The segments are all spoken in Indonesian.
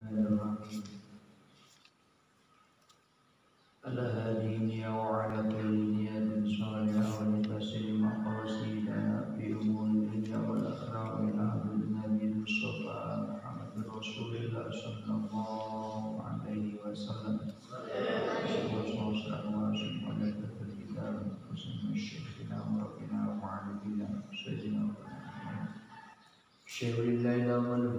Bismillahirrahmanirrahim. Al-hadini wa ala kulli niyatin salihah wa nitasil maqasidana fi umuri dunya wal akhirah ila Nabi Mustafa Muhammad Rasulullah sallallahu alaihi wasallam. Syaikhul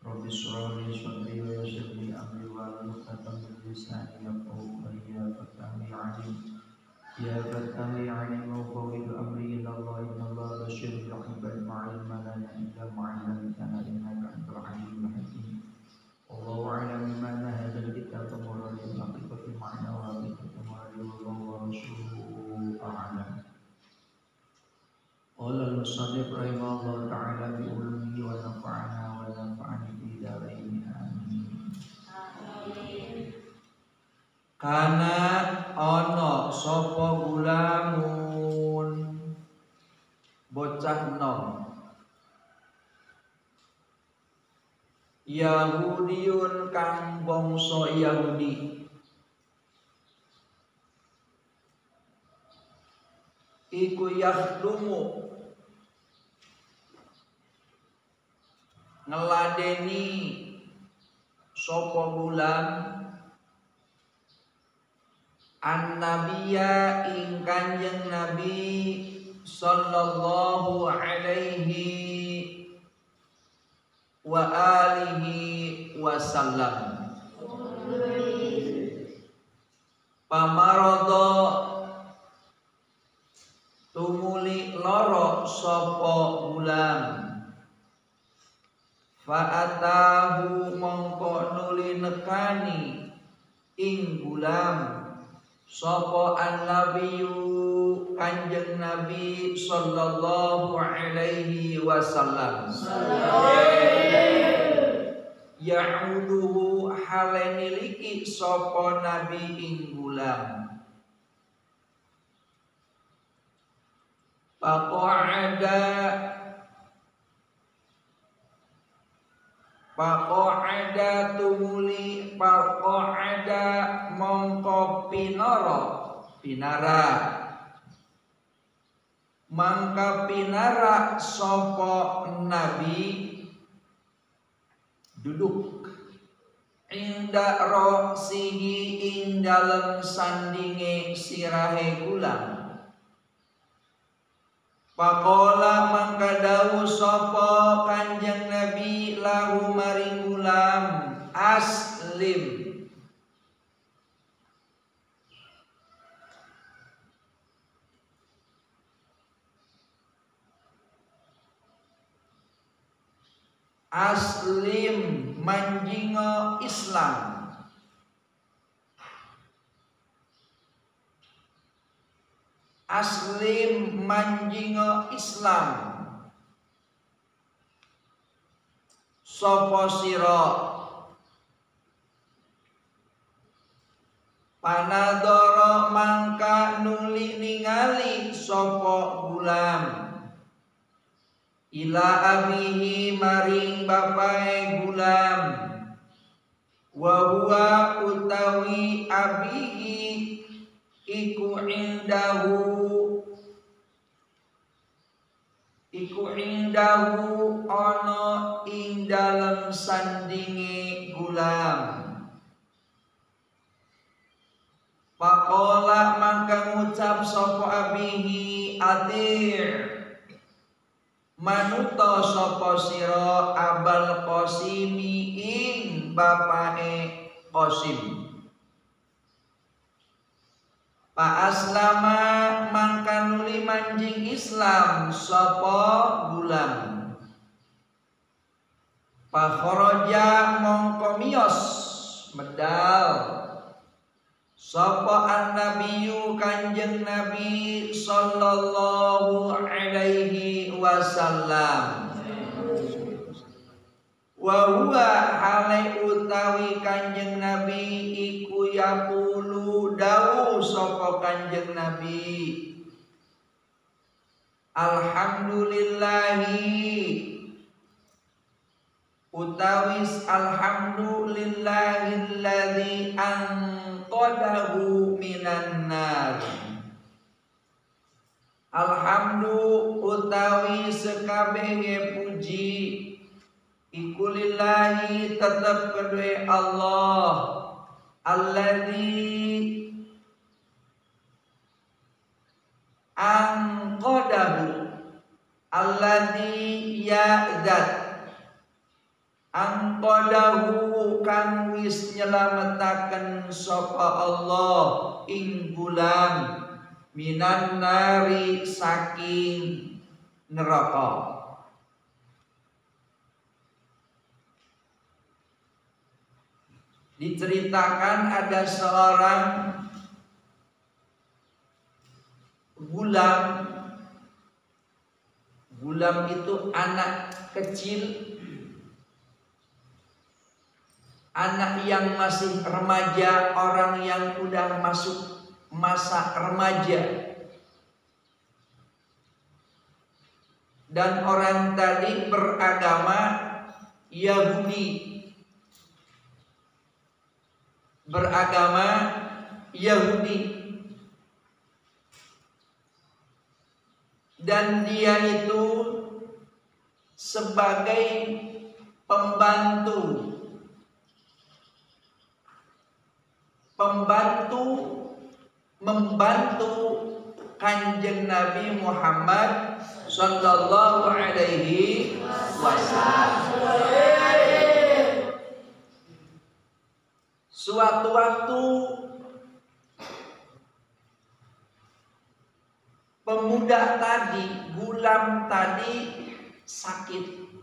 Rabbi shrah li sadri wa yassir li amri wahlul 'uqdatam min lisani yafqahu qawli. Ya fattahi 'alim wa fawwid amri ila Allah innallaha basyirul ibad ma'al malana illa ma'allamtana innaka antal 'alimul hakim. Wallahu a'lam bima hadzal kitab muradu haqiqati ma'na wa haqiqati ma'na wa rasuluhu a'lam. Qala al-musannif rahimahullah ta'ala bi ulumi wa nafa'ana wa nafa'ani fi darain amin. Kana ana sapa gulamun bocah nom Yahudiyun kang bangsa Yahudi iku yakhdumu ngeladeni sapa gulam an-nabiyya ing Kanjeng Nabi sallallahu alaihi wa alihi wasallam. Pamaradha tumuli loro sapa gulam fa'atahu mongko nuli nekani ing gulam sapa an-nabiyyu Kanjeng Nabi sallallahu alaihi wasallam. Ya'uduhu halene liki sapa nabi ing gulam. Paqa'ada tumuli paqa'ada mongko pinara mangka pinara sapa nabi duduk inda ra'sihi ing dalem sandinge sirahe gulam. Pakola mangka dawuh sapa Kanjeng Nabi lahu maring gulam aslim. Aslim manjingo Islam. Aslim manjingo Islam. Sopo sira panadoro mangka nuli ningali sopo gulam ila abihi maring bapae gulam wa huwa utawi abihi iku indahu ana ing dalem sandinge gulam. Pakola mangka ngucap sapa abihi atir manuta sapa sira abal qasimi ing bapane Qasim. Pa aslama mangka nuli manjing Islam sapa gulam. Pa kharaja mongko miyos medal sapa an-nabiyyu kanjeng Nabi sallallahu alaihi wasallam wa huwa halai utawi kanjeng Nabi iku yaqulu dawuh sapa kanjeng Nabi alhamdulillahi utawis alhamdulillahilladzi anqadahu minan nar. Alhamdu utawi sekabehe puji iku lillahi tetep kedue Allah alladzi anqadahu alladzi ya'dzat angkodahu kang wis nyelametaken sapa Allah ing bulan minan nari saking neraka. Diceritakan ada seorang gulam. Gulam itu anak kecil, anak yang masih remaja, orang yang udah masuk masa remaja. Dan orang tadi beragama Yahudi. Beragama Yahudi. Dan dia itu sebagai pembantu membantu kanjeng Nabi Muhammad sallallahu alaihi wasallam. Suatu waktu pemuda tadi, gulam tadi sakit.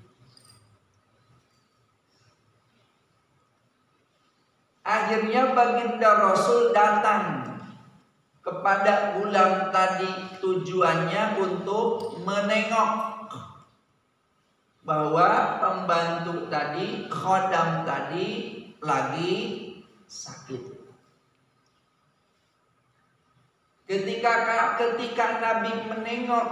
Akhirnya baginda Rasul datang kepada gulam tadi, tujuannya untuk menengok bahwa pembantu tadi, khodam tadi lagi sakit. Ketika Nabi menengok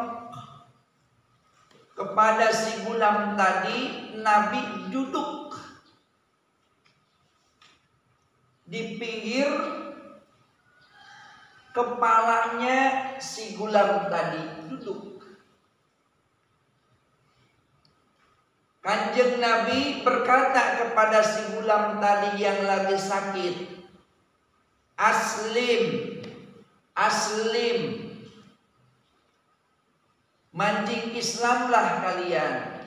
kepada si gulam tadi, Nabi duduk di pinggir kepalanya si gulam tadi, duduk. Kanjeng Nabi berkata kepada si gulam tadi yang lagi sakit, aslim, aslim, mancing Islamlah kalian.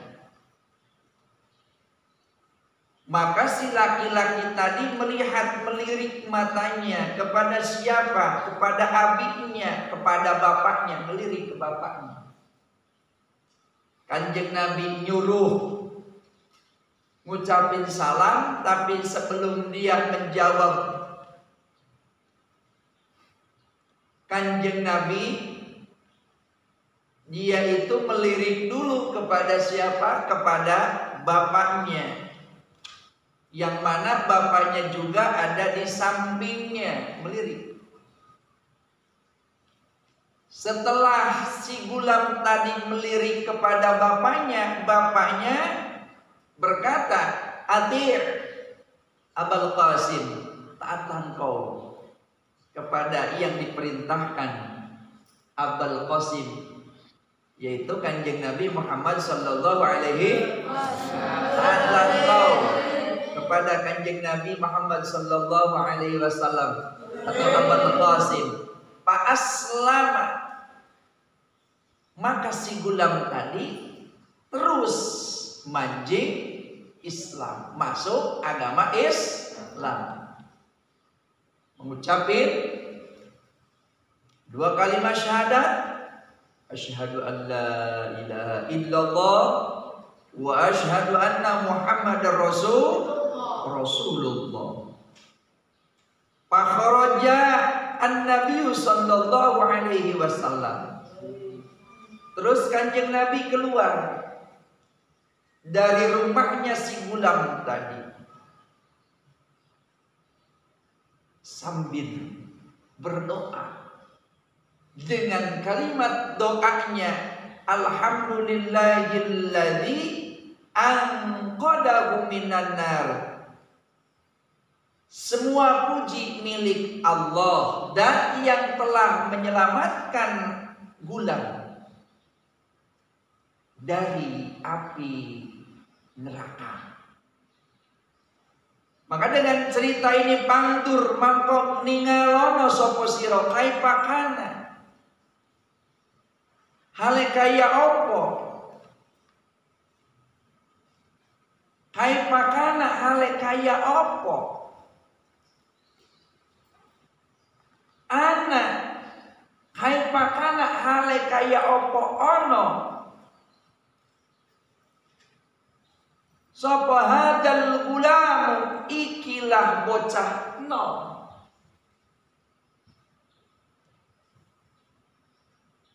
Maka si laki-laki tadi melirik matanya kepada siapa? Kepada abinya, kepada bapaknya, melirik ke bapaknya. Kanjeng Nabi nyuruh ngucapin salam, tapi sebelum dia menjawab Kanjeng Nabi, dia itu melirik dulu kepada siapa? Kepada bapaknya, yang mana bapaknya juga ada di sampingnya, melirik. Setelah si gulam tadi melirik kepada bapaknya, bapaknya berkata, Atir Abul Qasim, taatlah kau kepada yang diperintahkan Abul Qasim, yaitu kanjeng Nabi Muhammad sallallahu alaihi wasallam. Taatlah kau kepada kanjeng Nabi Muhammad sallallahu alaihi wasallam atau Abul Qasim. Fa aslama, maka si gulam tadi terus mancing Islam, masuk agama Islam, mengucapin dua kalimat syahadat, asyhadu an la ilaha illallah wa asyhadu anna Muhammadar Rasulullah. wasallam. Terus Kanjeng Nabi keluar dari rumahnya si gulam tadi sambil berdoa dengan kalimat doanya, alhamdulillahilladzi anqadahu minan nar. Semua puji milik Allah dan yang telah menyelamatkan gulam dari api neraka. Maka dengan cerita ini pangtur mangkok ningalono sapa sira kaipakana. Hale kaya opo? Kaipakana hale kaya opo? Ana kaipakana hale kaya opo ono? Sapa hadal gulamu ikilah bocah nom.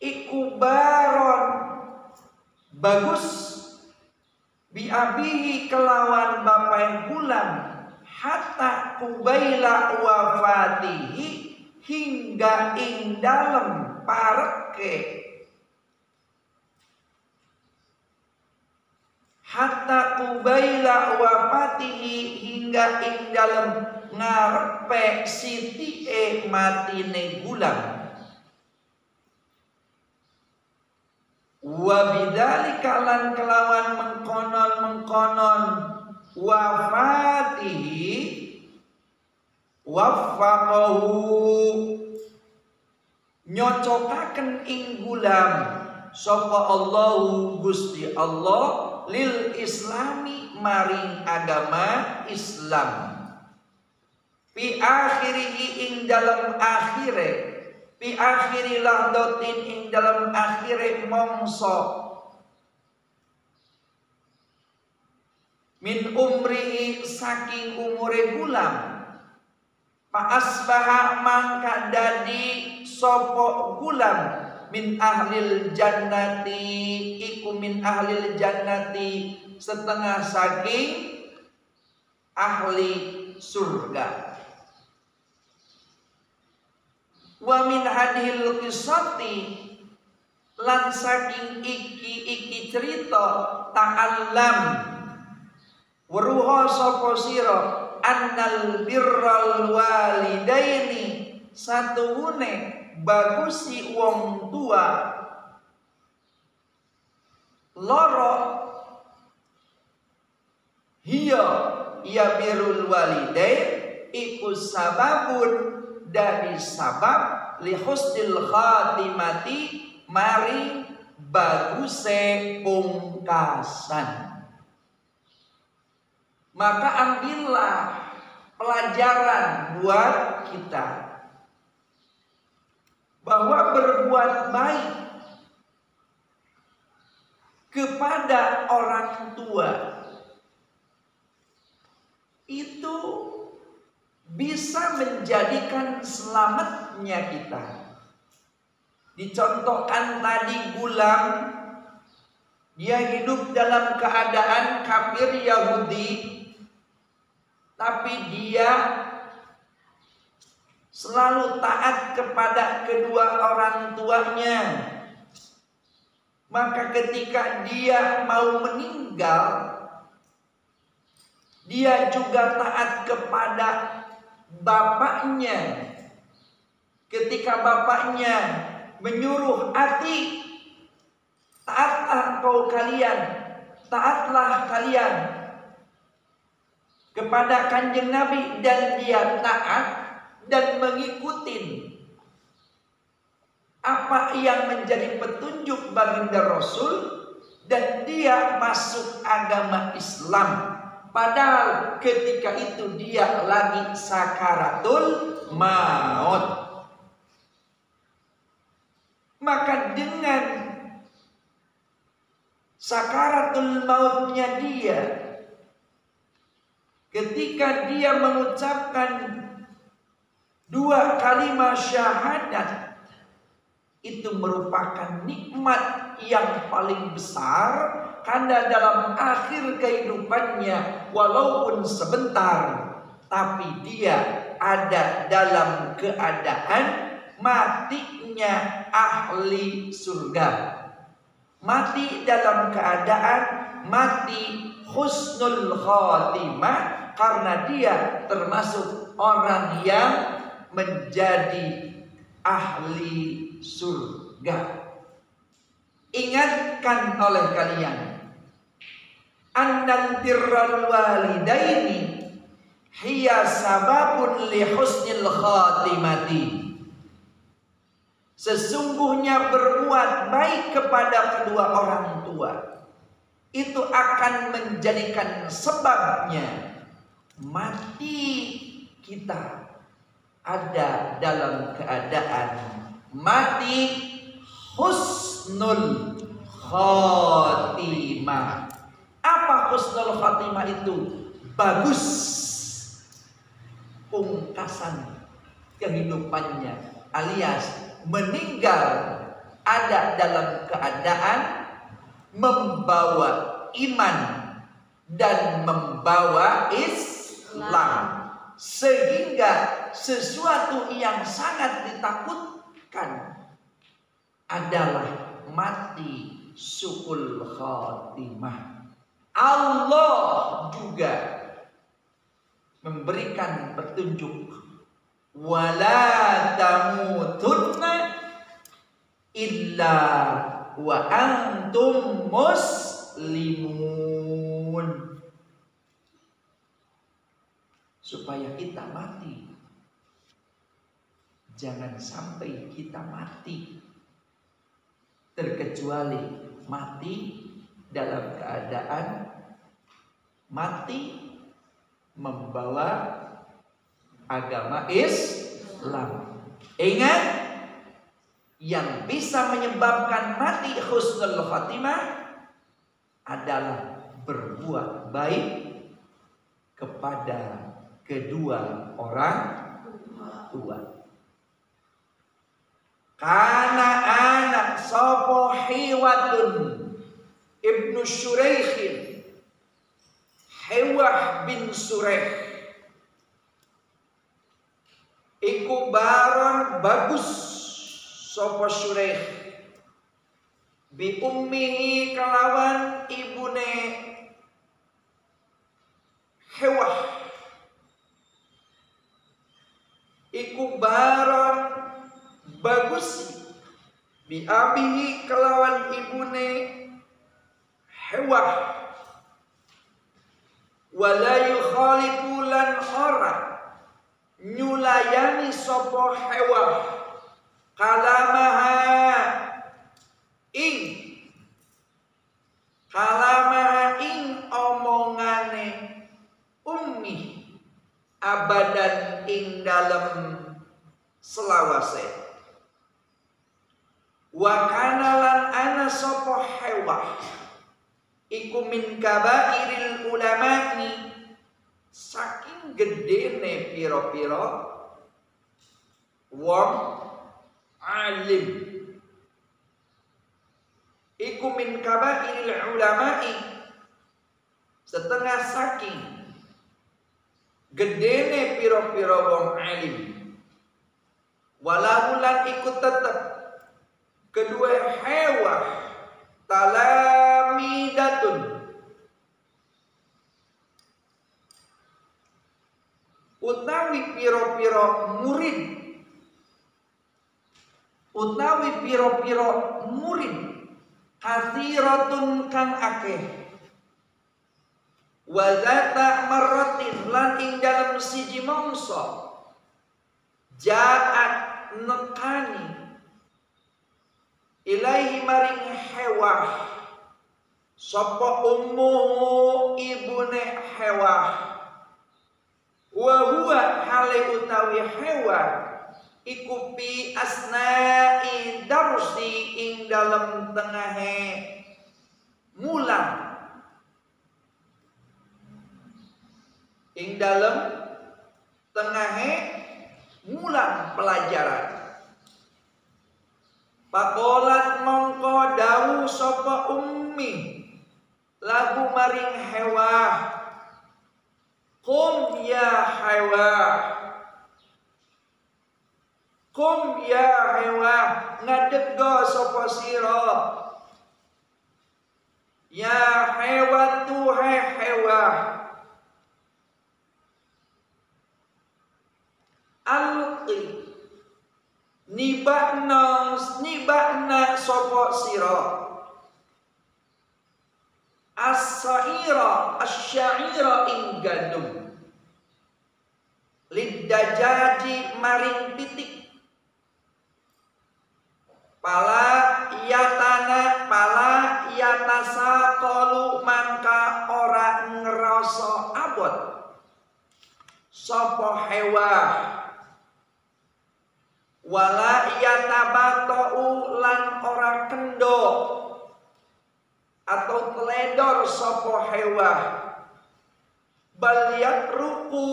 Iku baron bagus biabihi kelawan bapai gulam hatta kubaila wafatihi hingga ing dalem pareke. Hatta kubaila wafatihi hingga ing dalem ngarepe sitie matine gulam. Wa bidzalika lan kelawan mengkonon wafatihi waffaqahu nyocokaken ing gulam sapa Allahu Gusti Allah lil islami maring agama Islam fi akhirihi ing dalam akhire fi akhiri lahdatin ing dalam akhire mongso min umrihi saking umure gulam pa asbaha mangka dadi sapa gulam min ahlil jannati iku min ahlil jannati setengah saking ahli surga. Wa min hadhil qissati lan saking iki cerita ta'allam weruha sapa sira annal birral walidaini satuhune bagusi wong tua loro hiya ya birrul walidain iku sababun dari sabab li husnil khatimati mari baguse pungkasan. Maka ambillah pelajaran buat kita bahwa berbuat baik kepada orang tua itu bisa menjadikan selamatnya kita. Dicontohkan tadi gulam, dia hidup dalam keadaan kafir Yahudi, tapi dia selalu taat kepada kedua orang tuanya. Maka ketika dia mau meninggal, dia juga taat kepada bapaknya. Ketika bapaknya menyuruh Ati, taatlah kau kalian, taatlah kalian kepada Kanjeng Nabi, dan dia taat dan mengikuti apa yang menjadi petunjuk baginda Rasul, dan dia masuk agama Islam. Padahal ketika itu dia lagi sakaratul maut. Maka dengan sakaratul mautnya dia, ketika dia mengucapkan dua kalimat syahadat, itu merupakan nikmat yang paling besar, karena dalam akhir kehidupannya walaupun sebentar, tapi dia ada dalam keadaan matinya ahli surga, mati dalam keadaan mati husnul khatimah, karena dia termasuk orang yang menjadi ahli surga. Ingatkan oleh kalian, annal birral walidaini hiya sababun li husnil khatimati. Sesungguhnya berbuat baik kepada kedua orang tua itu akan menjadikan sebabnya mati kita ada dalam keadaan mati husnul khatimah. Apa husnul khatimah itu? Bagus pungkasan kehidupannya, alias meninggal ada dalam keadaan membawa iman dan membawa Islam, sehingga sesuatu yang sangat ditakutkan adalah mati su'ul khatimah. Allah juga memberikan petunjuk, wala tamutunna illa wa antum muslimun, supaya kita mati, jangan sampai kita mati terkecuali mati dalam keadaan mati membawa agama Islam. Ingat, yang bisa menyebabkan mati husnul khatimah adalah berbuat baik kepada kedua orang tua. Karena anak sopo hiwatun ibnu Syuraikhin, Hewah bin Sureh, iku baron bagus sopo Syuraikh bi ummihi kelawan ibune Hewah, iku baron bagus bi abihi kelawan ibune Hewah, wala yukhalifu lan ora nyulayani sopo Hewah kalamaha ing omongane ummi abadan ing dalem selawase. Wa kana lan ana sopo Hewah iku min kabairil ulama'i, saking gedene piro-piro wong alim. Iku min kabairil ulama'i, setengah saking gedene piro-piro wong alim. Walahulan ikut tetep kedua Hewah talamidatun, utawi piro-piro murid, kathiratun kang akeh, wa zata marratin lan ing dalam siji mangsa jaat nekani ilaihi maring Hewah sapa ummu ibune Hewah, wa huwa hale utawi Hewah iku pi asna'i darsi ing dalem tengahe mulang, ing dalem tengahe mulang pelajaran. Pakolat mongko dawu sapa ummi lagu maring Hewah, kum ya Hewah, kum ya Hewah, ngadeg go sapa sira. Ya Hewatu hai Hewah, alqi nibakna sapa sira as-sa'ira asy-sya'ira ing gandum liddajaji maring pitik pala yatasa qalu mangka ora ngerasa abot sapa Hewah wala yatabatau lan ora kendo atau teledor sapa Hewah bal yakruku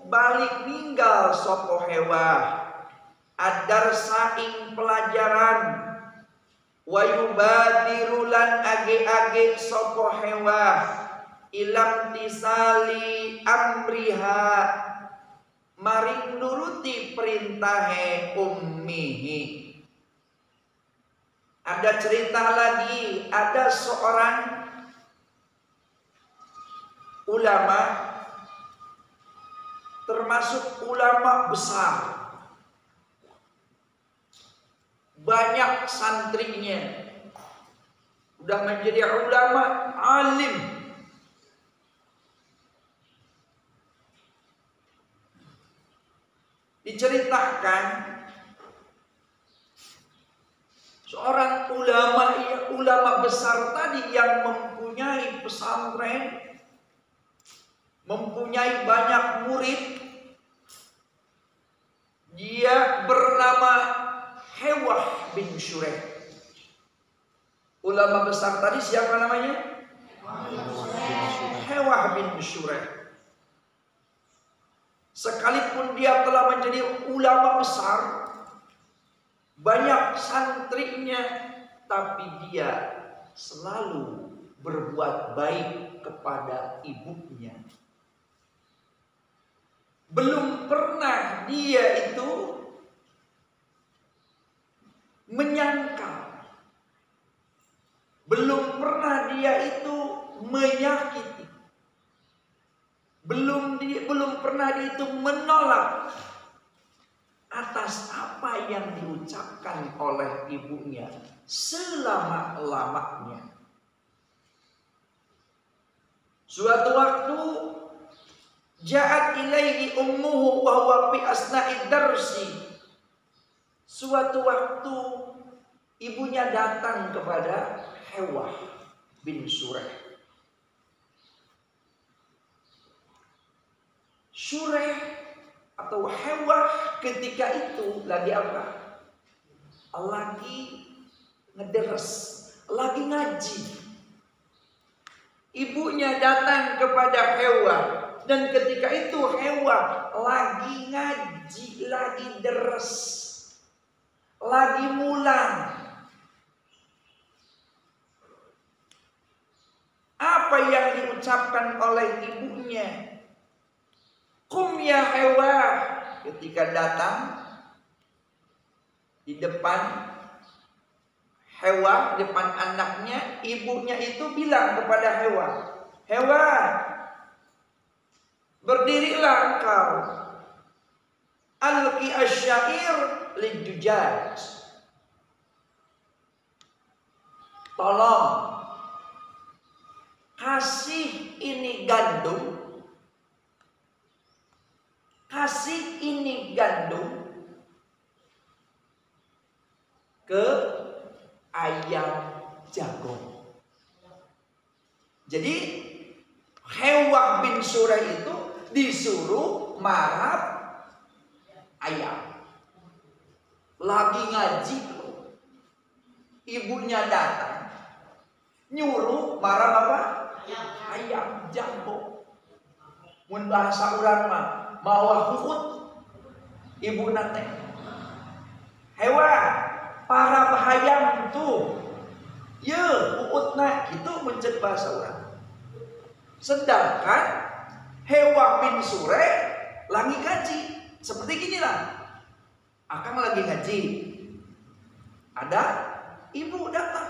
balik ninggal sapa Hewah adar saing pelajaran wa yubadiru lan age-age sapa Hewah ilam tisali amriha maring nuruti perintahe ummihi. Ada cerita lagi, ada seorang ulama, termasuk ulama besar, banyak santrinya, udah menjadi ulama alim. Diceritakan seorang ulama besar tadi yang mempunyai pesantren, mempunyai banyak murid. Dia bernama Hewah bin Shureh. Ulama besar tadi siapa namanya? Hewah bin Shureh. Sekalipun dia telah menjadi ulama besar, banyak santrinya, tapi dia selalu berbuat baik kepada ibunya. Belum pernah dia itu menyangkal, belum pernah dia itu menyakiti, belum pernah dia itu menolak atas apa yang diucapkan oleh ibunya selama-lamanya. Suatu waktu ja'at ilaihi ummuhu wa huwa fi asna'i darsi. Suatu waktu ibunya datang kepada Hewah bin Shureh. Shureh atau Hewah ketika itu lagi apa? Lagi ngederes, lagi ngaji. Ibunya datang kepada Hewah, dan ketika itu Hewah lagi ngaji, lagi deres, lagi mulang. Apa yang diucapkan oleh ibunya? Kum ya Hewah. Ketika datang di depan Hewah, depan anaknya, ibunya itu bilang kepada Hewah, Hewah, berdirilah engkau. Alqi asyair lidujaj. Tolong kasih ini gandum, kasih ini gandum ke ayam jago. Jadi Hewah bin Shureh itu disuruh marah ayam. Lagi ngaji, ibunya datang, nyuruh marah apa? Ayam jago. Mun bahasa urang mah mawa hukut ibu nate. Hewah, para bahayam tuh. Ya, uutna itu mencet bahasa orang. Sedangkan hewan bin sure lagi ngaji. Seperti ginilah. Akang lagi ngaji. Ada ibu datang.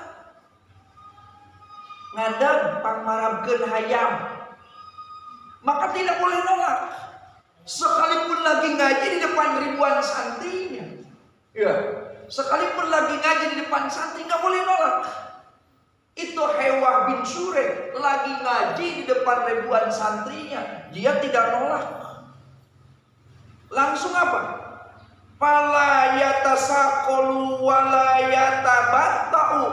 Ngadeg pangmarabkeun hayam. Maka tidak boleh nolak. Sekalipun lagi ngaji di depan ribuan santrinya. Ya, sekalipun lagi ngaji di depan santri nggak boleh nolak. Itu Hewa bin Sure lagi ngaji di depan ribuan santrinya, dia tidak nolak. Langsung apa? Fala yatasaqalu wala yatabatta'u.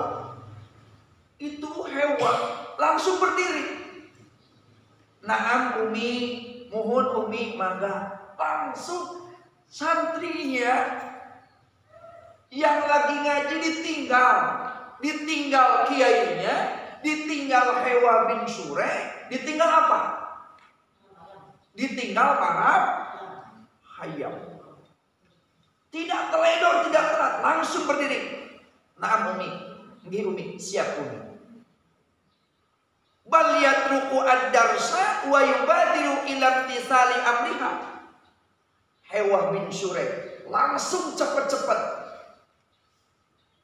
Itu Hewa langsung berdiri. Naam Umi, muhun Umi, mangga. Langsung santrinya yang lagi ngaji ditinggal kiainya, ditinggal Hewa bin Sure, ditinggal apa? Ditinggal para hayam. Tidak teledor, tidak telat, langsung berdiri. Naam Umi, nggih Umi, siap Umi. Bal yatruku ad-darsa wa yubadiru ila imtisali amriha. Hewa bin Sure langsung cepat-cepat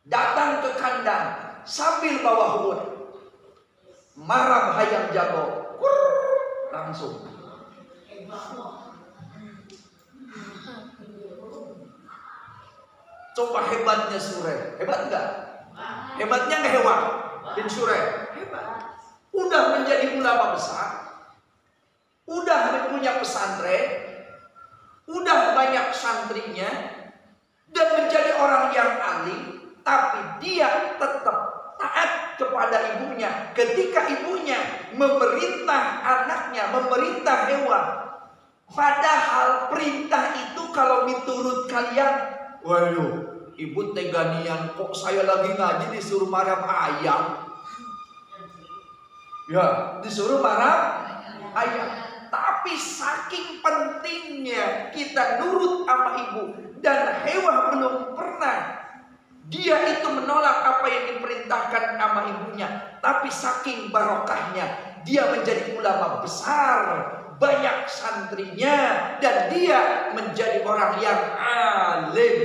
datang ke kandang sambil bawa hut. Marah hayam jago. Langsung. Coba hebatnya Sure. Hebat enggak? Hebatnya enggak Hewa bin Sure? Hebat. Udah menjadi ulama besar. Udah punya pesantren. Udah banyak santrinya. Dan menjadi orang yang alim. Tapi dia tetap taat kepada ibunya. Ketika ibunya memerintah anaknya, memerintah Hewa. Padahal perintah itu kalau diturut kalian, waduh, ibu teganian kok saya lagi ngaji disuruh marah ayam. Ya, disuruh marah ayam. Tapi saking pentingnya kita nurut sama ibu. Dan Hewa belum pernah dia itu menolak apa yang diperintahkan sama ibunya. Tapi saking barokahnya dia menjadi ulama besar, banyak santrinya, dan dia menjadi orang yang alim.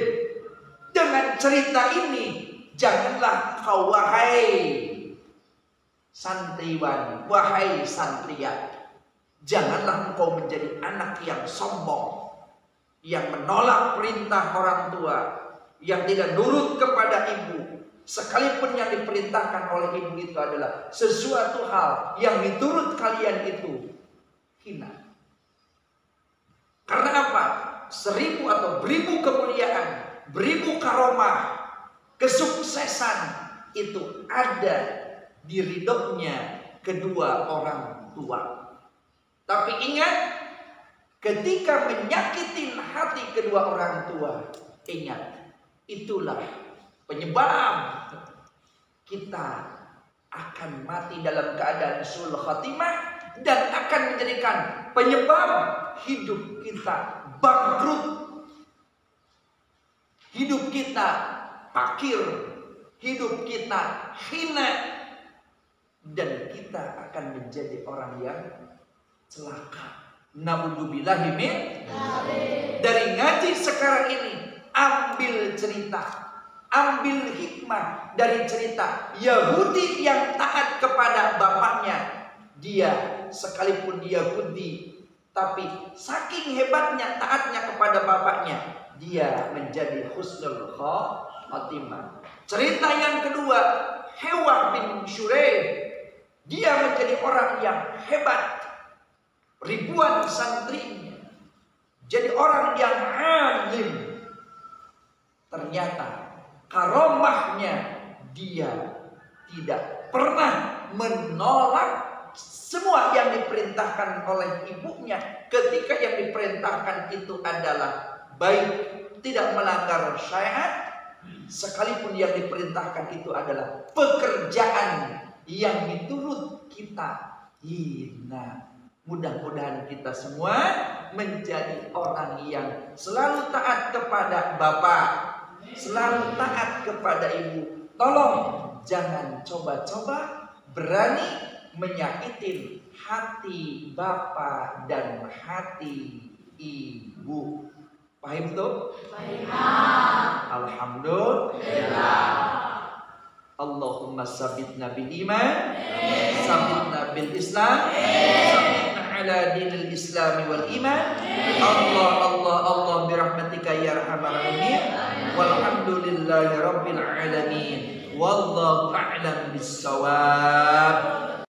Dengan cerita ini, janganlah kau wahai santriwan, wahai santrian, janganlah engkau menjadi anak yang sombong, yang menolak perintah orang tua, yang tidak nurut kepada ibu, sekalipun yang diperintahkan oleh ibu itu adalah sesuatu hal yang diturut kalian itu hina. Karena apa? 1000 atau 1000 kemuliaan, 1000 karomah, kesuksesan itu ada di ridhonya kedua orang tua. Tapi ingat, ketika menyakitin hati kedua orang tua, ingat, itulah penyebab kita akan mati dalam keadaan sul khatimah dan akan menjadikan penyebab hidup kita bangkrut, hidup kita fakir, hidup kita hina, dan kita akan menjadi orang yang celaka. Naudzubillahi min. Dari ngaji sekarang ini, ambil cerita, ambil hikmah dari cerita Yahudi yang taat kepada bapaknya. Dia sekalipun Yahudi, tapi saking hebatnya taatnya kepada bapaknya, dia menjadi husnul khatimah. Cerita yang kedua, Hewa bin Sure, dia menjadi orang yang hebat, ribuan santrinya, jadi orang yang alim. Ternyata karomahnya, dia tidak pernah menolak semua yang diperintahkan oleh ibunya. Ketika yang diperintahkan itu adalah baik, tidak melanggar syariat, sekalipun yang diperintahkan itu adalah pekerjaan yang diturut kita hina. Mudah-mudahan kita semua menjadi orang yang selalu taat kepada bapak, selalu taat kepada ibu. Tolong jangan coba-coba berani menyakitin hati bapak dan hati ibu. Paham tuh? Alhamdulillah. Allahumma sabitna bil iman, sabitna bil islam, sabitna ala dinil islam wal iman. Allah birahmatika ya arhamar rahimin. Walhamdulillahi rabbil alamin. Wallahu a'lam bissawab.